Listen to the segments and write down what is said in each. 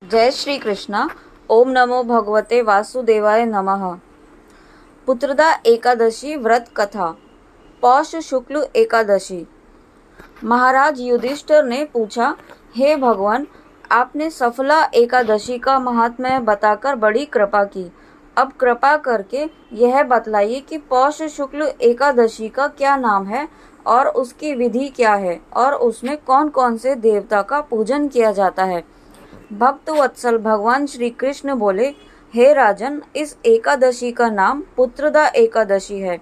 जय श्री कृष्ण। ओम नमो भगवते वासुदेवाय नमः। पुत्रदा एकादशी व्रत कथा। पौष शुक्ल एकादशी। महाराज युधिष्ठिर ने पूछा, हे भगवान, आपने सफला एकादशी का महात्म्य बताकर बड़ी कृपा की। अब कृपा करके यह बतलाइए कि पौष शुक्ल एकादशी का क्या नाम है और उसकी विधि क्या है और उसमें कौन कौन से देवता का पूजन किया जाता है। भक्त वत्सल भगवान श्री कृष्ण बोले, हे राजन, इस एकादशी का नाम पुत्रदा एकादशी है।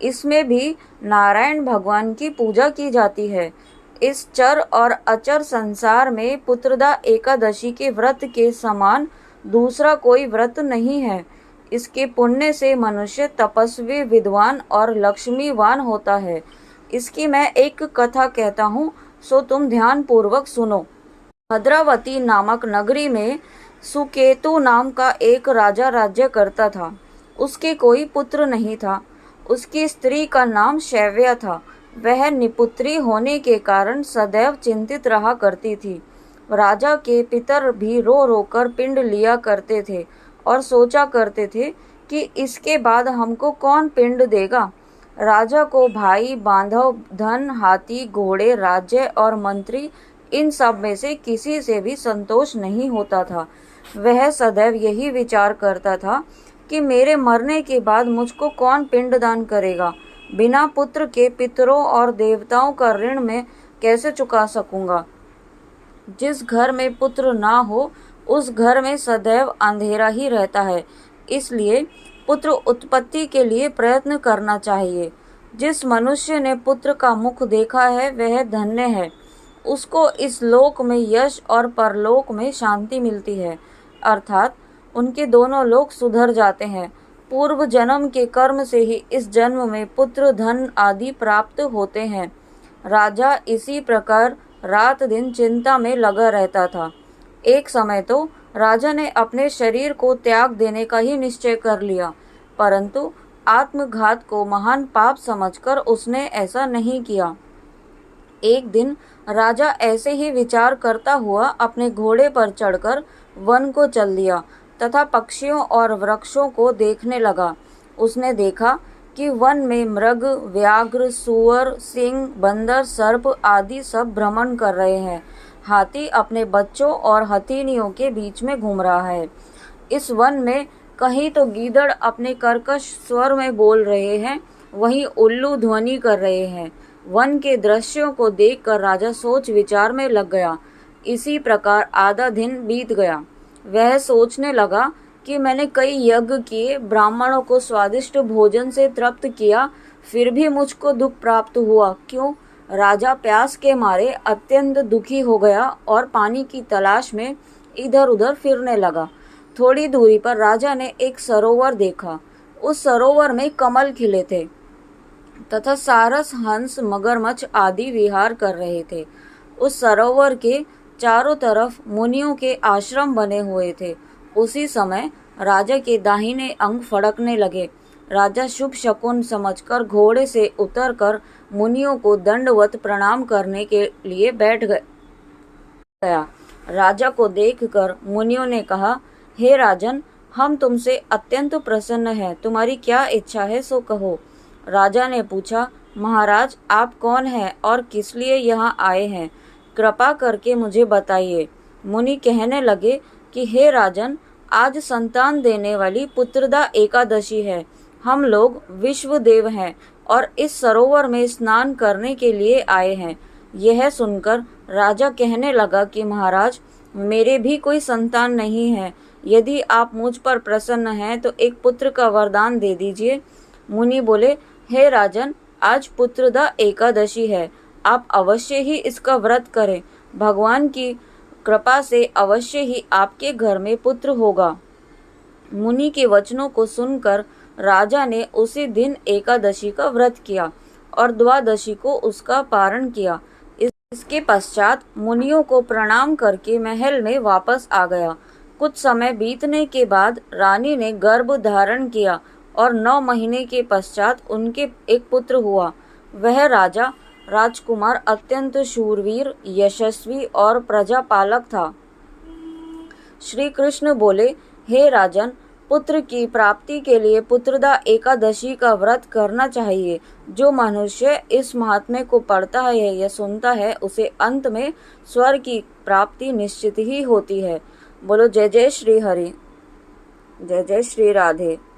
इसमें भी नारायण भगवान की पूजा की जाती है। इस चर और अचर संसार में पुत्रदा एकादशी के व्रत के समान दूसरा कोई व्रत नहीं है। इसके पुण्य से मनुष्य तपस्वी, विद्वान और लक्ष्मीवान होता है। इसकी मैं एक कथा कहता हूँ, सो तुम ध्यान पूर्वक सुनो। भद्रावती नामक नगरी में सुकेतु नाम का एक राजा राज्य करता था। उसके कोई पुत्र नहीं था। उसकी स्त्री का नाम शैव्या था। वह निपुत्री होने के कारण सदैव चिंतित रहा करती थी। राजा के पितर भी रो रो कर पिंड लिया करते थे और सोचा करते थे कि इसके बाद हमको कौन पिंड देगा। राजा को भाई, बांधव, धन, हाथी, घोड़े, राज्य और मंत्री, इन सब में से किसी से भी संतोष नहीं होता था। वह सदैव यही विचार करता था कि मेरे मरने के बाद मुझको कौन पिंडदान करेगा। बिना पुत्र के पितरों और देवताओं का ऋण मैं कैसे चुका सकूंगा। जिस घर में पुत्र ना हो उस घर में सदैव अंधेरा ही रहता है। इसलिए पुत्र उत्पत्ति के लिए प्रयत्न करना चाहिए। जिस मनुष्य ने पुत्र का मुख देखा है वह धन्य है। उसको इस लोक में यश और परलोक में शांति मिलती है, अर्थात उनके दोनों लोक सुधर जाते हैं। पूर्व जन्म के कर्म से ही इस जन्म में पुत्र, धन आदि प्राप्त होते हैं। राजा इसी प्रकार रात दिन चिंता में लगा रहता था। एक समय तो राजा ने अपने शरीर को त्याग देने का ही निश्चय कर लिया, परंतु आत्मघात को महान पाप समझकर उसने ऐसा नहीं किया। एक दिन राजा ऐसे ही विचार करता हुआ अपने घोड़े पर चढ़कर वन को चल दिया तथा पक्षियों और वृक्षों को देखने लगा। उसने देखा कि वन में मृग, व्याघ्र, सूअर, सिंह, बंदर, सर्प आदि सब भ्रमण कर रहे हैं। हाथी अपने बच्चों और हथिनियों के बीच में घूम रहा है। इस वन में कहीं तो गीदड़ अपने कर्कश स्वर में बोल रहे हैं, वहीं उल्लू ध्वनि कर रहे हैं। वन के दृश्यों को देखकर राजा सोच विचार में लग गया। इसी प्रकार आधा दिन बीत गया। वह सोचने लगा कि मैंने कई यज्ञ किए, ब्राह्मणों को स्वादिष्ट भोजन से तृप्त किया, फिर भी मुझको दुख प्राप्त हुआ। क्यों? राजा प्यास के मारे अत्यंत दुखी हो गया और पानी की तलाश में इधर उधर फिरने लगा। थोड़ी दूरी पर राजा ने एक सरोवर देखा। उस सरोवर में कमल खिले थे तथा सारस, हंस, मगरमच्छ आदि विहार कर रहे थे। उस सरोवर के चारों तरफ मुनियों के आश्रम बने हुए थे। उसी समय राजा के दाहिने अंग फड़कने लगे। राजा शुभ शकुन समझकर घोड़े से उतरकर मुनियों को दंडवत प्रणाम करने के लिए बैठ गया। राजा को देखकर मुनियों ने कहा, हे राजन, हम तुमसे अत्यंत प्रसन्न हैं। तुम्हारी क्या इच्छा है सो कहो। राजा ने पूछा, महाराज, आप कौन हैं और किस लिए यहाँ आए हैं? कृपा करके मुझे बताइए। मुनि कहने लगे कि हे राजन, आज संतान देने वाली पुत्रदा एकादशी है। हम लोग विश्वदेव हैं और इस सरोवर में स्नान करने के लिए आए हैं। यह सुनकर राजा कहने लगा कि महाराज, मेरे भी कोई संतान नहीं है। यदि आप मुझ पर प्रसन्न हैं तो एक पुत्र का वरदान दे दीजिए। मुनि बोले, हे राजन, आज पुत्रदा एकादशी है। आप अवश्य ही इसका व्रत करें। भगवान की कृपा से अवश्य ही आपके घर में पुत्र होगा। मुनि के वचनों को सुनकर राजा ने उसी दिन एकादशी का व्रत किया और द्वादशी को उसका पारण किया। इसके पश्चात मुनियों को प्रणाम करके महल में वापस आ गया। कुछ समय बीतने के बाद रानी ने गर्भ धारण किया और 9 महीने के पश्चात उनके एक पुत्र हुआ। वह राजा राजकुमार अत्यंत शूरवीर, यशस्वी और प्रजापालक था। श्री कृष्ण बोले, हे राजन, पुत्र की प्राप्ति के लिए पुत्रदा एकादशी का व्रत करना चाहिए। जो मनुष्य इस महात्म्य को पढ़ता है या सुनता है, उसे अंत में स्वर्ग की प्राप्ति निश्चित ही होती है। बोलो जय जय श्री हरि, जय जय श्री राधे।